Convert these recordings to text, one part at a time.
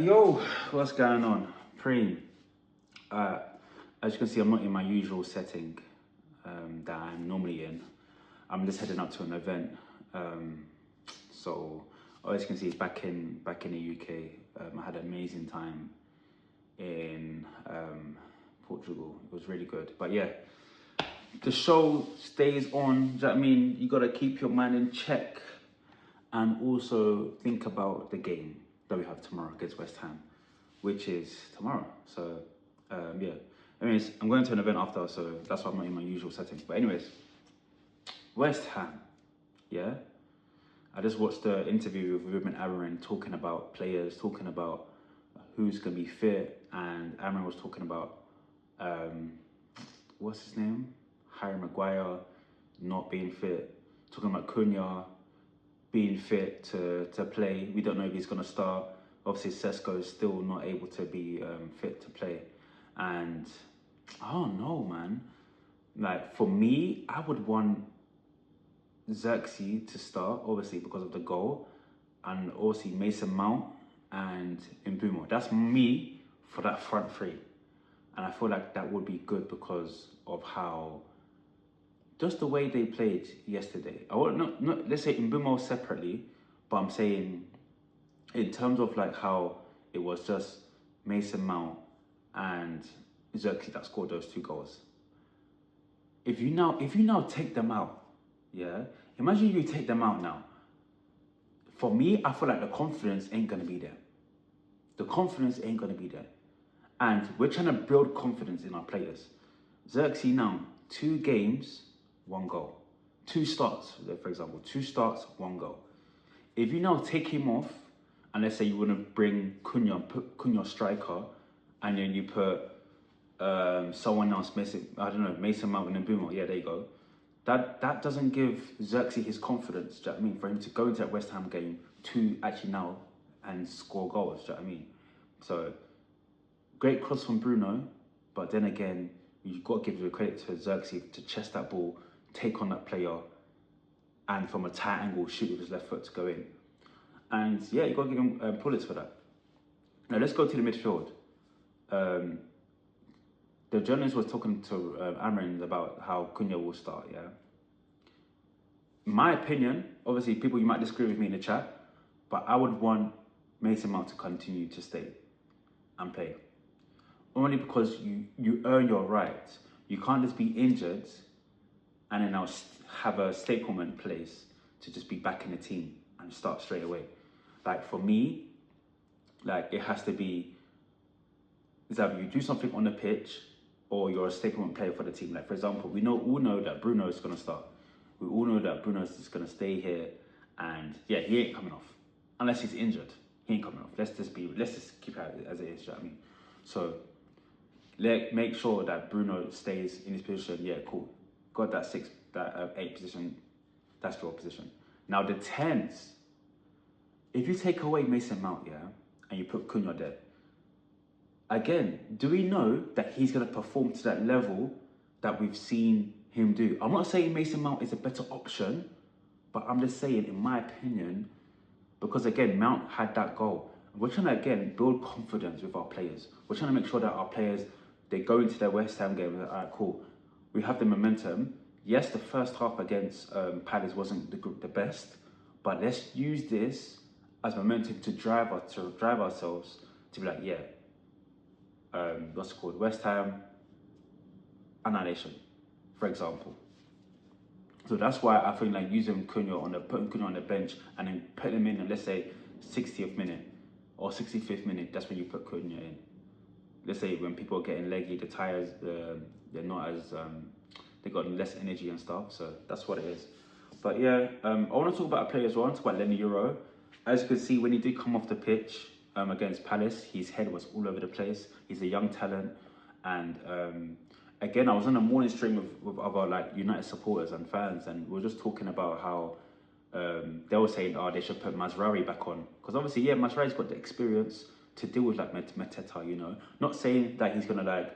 Yo, what's going on? Preem. As you can see, I'm not in my usual setting that I'm normally in. I'm just heading up to an event. So, as you can see, it's back in the UK. I had an amazing time in Portugal. It was really good. But yeah, the show stays on. Do you know what I mean? You gotta keep your mind in check and also think about the game that we have tomorrow against West Ham, which is tomorrow. So yeah. Anyways, I'm going to an event after, so that's why I'm not in my usual setting. But anyways, West Ham, yeah. I just watched the interview with Ruben Amorim talking about players, talking about who's gonna be fit, and Amorim was talking about what's his name, Harry Maguire not being fit, talking about Cunha being fit to play. We don't know if he's going to start. Obviously, Sesko is still not able to be fit to play. And I don't know, man. Like, for me, I would want Zirkzee to start, obviously, because of the goal. And obviously, Mason Mount and Mbeumo. That's me for that front three. And I feel like that would be good because of how just the way they played yesterday. I want not let's say Mbeumo separately, but I'm saying in terms of like how it was just Mason Mount and Zirkzee that scored those two goals. If you now take them out, yeah, imagine you take them out now. For me, I feel like the confidence ain't gonna be there. The confidence ain't gonna be there. And we're trying to build confidence in our players. Zirkzee now, 2 games, 1 goal. 2 starts, for example, 2 starts, 1 goal. If you now take him off, and let's say you want to bring Cunha, put Cunha striker, and then you put someone else, Mason Mount and Mbeumo, yeah, there you go. That doesn't give Zirkzee his confidence, do you know what I mean? For him to go into that West Ham game to actually now and score goals, do you know what I mean? So, great cross from Bruno, but then again, you've got to give the credit to Zirkzee to chest that ball, take on that player, and from a tight angle, shoot with his left foot to go in. And yeah, you've got to give him plaudits for that. Now, let's go to the midfield. The journalist was talking to Amorim about how Cunha will start, yeah? In my opinion, obviously, people, you might disagree with me in the chat, but I would want Mason Mount to continue to stay and play. Only because you earn your right. You can't just be injured and then now have a staplement place to just be back in the team and start straight away. Like for me, like it has to be, is either you do something on the pitch or you're a staplement player for the team. Like for example, we all know that Bruno is going to start. We all know that Bruno is just going to stay here, and yeah, he ain't coming off unless he's injured. He ain't coming off. Let's just keep it as it is. You know what I mean? So make sure that Bruno stays in his position. Yeah, cool. Got that 8 position. That's your position. Now the 10s. If you take away Mason Mount, yeah, and you put Cunha there, again, do we know that he's going to perform to that level that we've seen him do? I'm not saying Mason Mount is a better option, but I'm just saying, in my opinion, because again, Mount had that goal. We're trying to, again, build confidence with our players. We're trying to make sure that our players, they go into their West Ham game and they're, all right, cool. We have the momentum. Yes, the first half against Palace wasn't the best, but let's use this as momentum to drive ourselves to be like, yeah, what's it called? West Ham annihilation, for example. So that's why I think like using putting Cunha on the bench and then putting him in, let's say 60th minute or 65th minute. That's when you put Cunha in. Let's say when people are getting leggy, the tires, they're not as they got less energy and stuff. So that's what it is. But yeah, I want to talk about a player as well. I want to talk about Lenny Euro. As you can see, when he did come off the pitch against Palace, his head was all over the place. He's a young talent, and again, I was on a morning stream with other like United supporters and fans, and we were just talking about how they were saying, oh, they should put Mazraoui back on, because obviously, yeah, Mazraoui's got the experience to deal with like Mateta, you know. Not saying that he's gonna like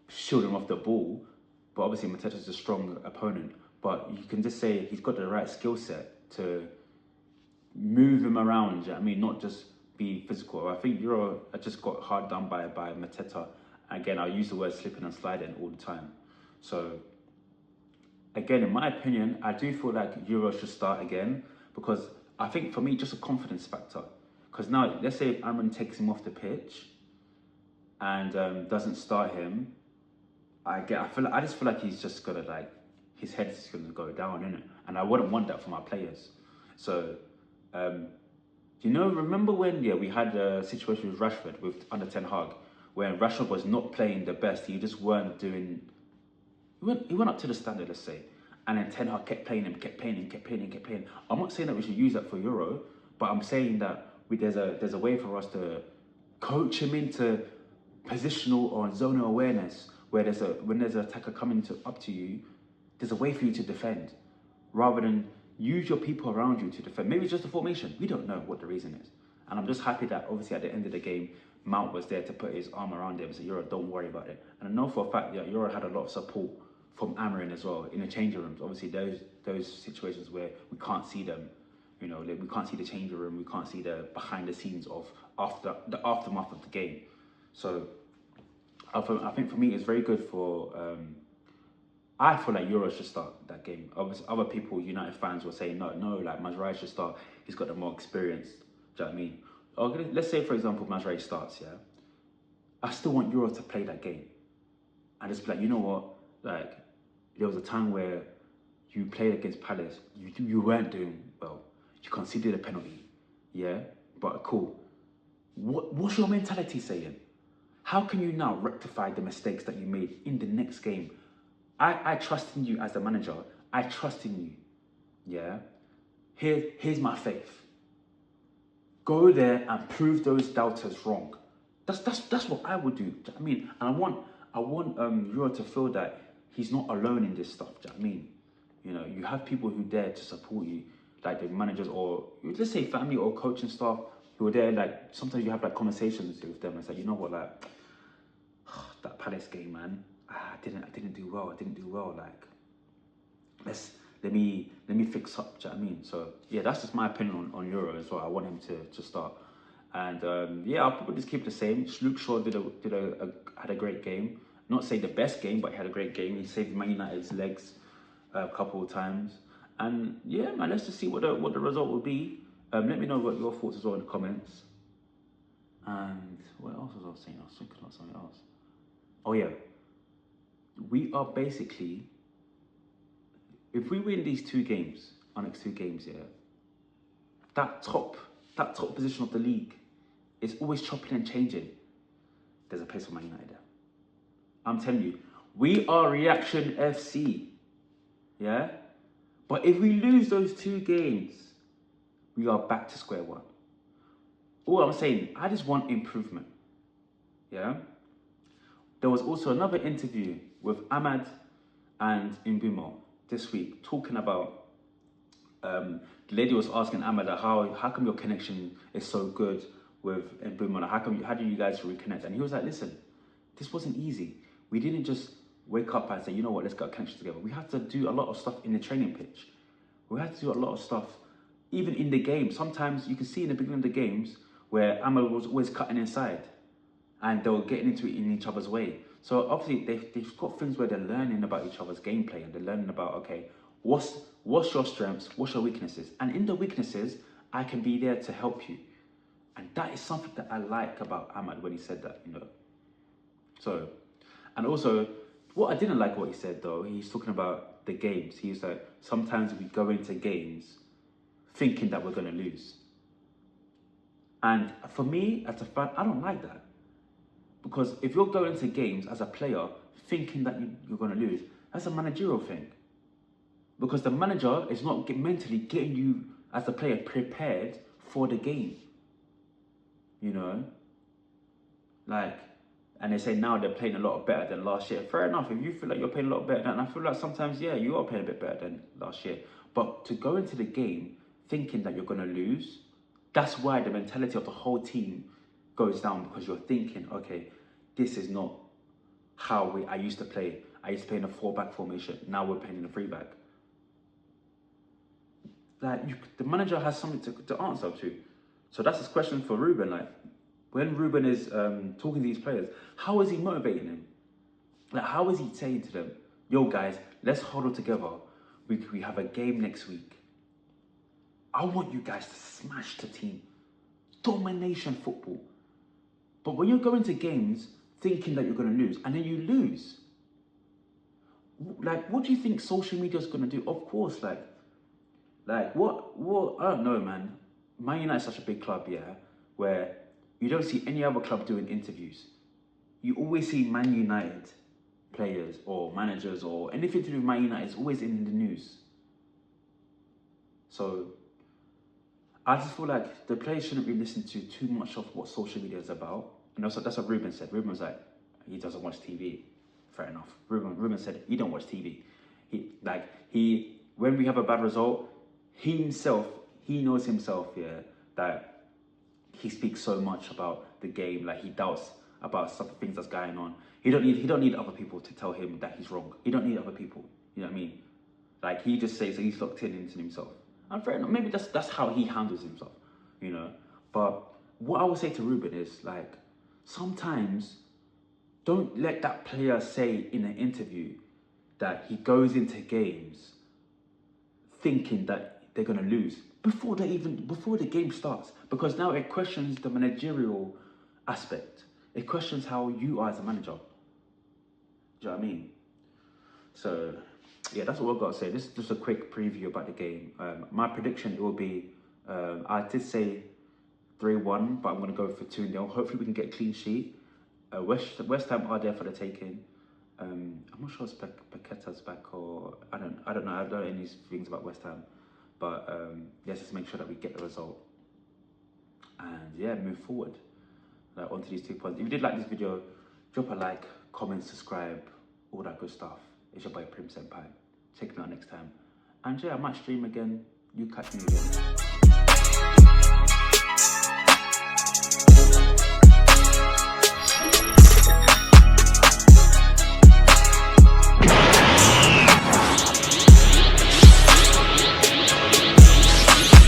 shield him off the ball, but obviously Mateta's a strong opponent. But you can just say he's got the right skill set to move him around. You know what I mean, not just be physical. I think Euro just got hard done by Mateta. Again, I use the word slipping and sliding all the time. So again, in my opinion, I do feel like Euro should start again, because I think for me, just a confidence factor. Because now, let's say if Amrin takes him off the pitch and doesn't start him, I just feel like he's just gonna like, his head's just gonna go down, innit? And I wouldn't want that for my players. So, remember when we had a situation with Rashford with under Ten Hag, when Rashford was not playing the best, he just weren't doing. He went up to the standard, let's say, and then Ten Hag kept playing him, kept playing him, kept playing him, kept playing him. I'm not saying that we should use that for Euro, but I'm saying that there's a way for us to coach him into positional or zonal awareness, where when there's an attacker coming up to you, there's a way for you to defend, rather than use your people around you to defend. Maybe it's just a formation. We don't know what the reason is. And I'm just happy that obviously at the end of the game, Mount was there to put his arm around him and say, Euro, don't worry about it. And I know for a fact that Euro had a lot of support from Amarin as well in the changing rooms. Obviously, those situations where we can't see them, we can't see the changing room, we can't see the behind the scenes of the aftermath of the game. So I think for me, it's very good for. I feel like Euro should start that game. Obviously, other people, United fans, will say no, like Mazraoui should start. He's got the more experience. Do you know what I mean? Or let's say, for example, Mazraoui starts. Yeah, I still want Euro to play that game, and just be like, you know what, like there was a time where you played against Palace, you weren't doing well. You conceded a penalty, yeah, but cool. What's your mentality saying? How can you now rectify the mistakes that you made in the next game? I trust in you as the manager. I trust in you, yeah. Here's my faith. Go there and prove those doubters wrong. That's what I would do. Do you know what I mean? And I want Euro to feel that he's not alone in this stuff. Do you know what I mean? You have people who dare to support you, like the managers, or let's say family or coaching staff who are there. Like sometimes you have like conversations with them and say, you know what, like that Palace game, man, I didn't do well. Like let me fix up. Do you know what I mean? So yeah, that's just my opinion on Euro as well. I want him to start, and I'll probably just keep it the same. Luke Shaw had a great game. Not say the best game, but he had a great game. He saved Man United's legs a couple of times, and yeah, man, let's just see what the result will be. Let me know what your thoughts as well in the comments. And what else was I saying? I was thinking about something else. Oh yeah, we are basically, if we win these our next two games, yeah, that top position of the league is always chopping and changing. There's a place for Man United there. I'm telling you, we are Reaction FC, yeah? But if we lose those two games, we are back to square one. All I'm saying, I just want improvement, yeah? There was also another interview with Ahmad and Mbeumo this week, talking about, the lady was asking Ahmad how come your connection is so good with Mbeumo, how do you guys reconnect? And he was like, listen, this wasn't easy. We didn't just wake up and say, you know what, let's get a connection together. We had to do a lot of stuff in the training pitch. We had to do a lot of stuff, even in the game. Sometimes you can see in the beginning of the games where Ahmad was always cutting inside and they were getting into it in each other's way. So obviously they've got things where they're learning about each other's gameplay, and they're learning about, okay, what's your strengths, what's your weaknesses? And in the weaknesses, I can be there to help you. And that is something that I like about Ahmad when he said that, So, and also, what I didn't like what he said though, he's talking about the games. He's like, sometimes we go into games thinking that we're going to lose. And for me, as a fan, I don't like that. Because if you're going into games as a player thinking that you're going to lose, that's a managerial thing. Because the manager is not mentally getting you as a player prepared for the game. Like, and they say now they're playing a lot better than last year. Fair enough, if you feel like you're playing a lot better than, I feel like sometimes, yeah, you are playing a bit better than last year. But to go into the game thinking that you're going to lose, that's why the mentality of the whole team goes down, because you're thinking, okay, this is not how I used to play. I used to play in a 4-back formation. Now we're playing in a 3-back. Like, the manager has something to answer to. So that's his question for Ruben. Like, when Ruben is talking to these players, how is he motivating them? Like, how is he saying to them, yo guys, let's huddle together. We have a game next week. I want you guys to smash the team. Domination football. But when you're going to games thinking that you're going to lose, and then you lose, like, what do you think social media is going to do? Of course, like what? I don't know, man. Man United is such a big club, yeah, where you don't see any other club doing interviews. You always see Man United players or managers or anything to do with Man United is always in the news. So I just feel like the players shouldn't be listening to too much of what social media is about. And also, that's what Ruben said. Ruben was like, he doesn't watch TV. Fair enough. Ruben said he don't watch TV. When we have a bad result, he knows himself, yeah, that he speaks so much about the game, like he doubts about some things that's going on. He don't need other people to tell him that he's wrong. He don't need other people. You know what I mean? Like, he just says that he's locked in into himself. And fair enough, maybe that's how he handles himself, you know. But what I would say to Ruben is, like, sometimes don't let that player say in an interview that he goes into games thinking that they're gonna lose before the game starts, because now it questions the managerial aspect. It questions how you are as a manager. Do you know what I mean? So yeah, that's what I've got to say. This is just a quick preview about the game. My prediction, it will be, I did say 3-1, but I'm going to go for 2-0. Hopefully we can get a clean sheet. West Ham are there for the taking. I'm not sure if Paqueta's back, or I don't know. I don't know any things about West Ham. But let's just make sure that we get the result. And yeah, move forward. Like, onto these 2 points. If you did like this video, drop a like, comment, subscribe, all that good stuff. It's your boy Prim Senpai. Check me out next time. And yeah, I might stream again. You catch me again.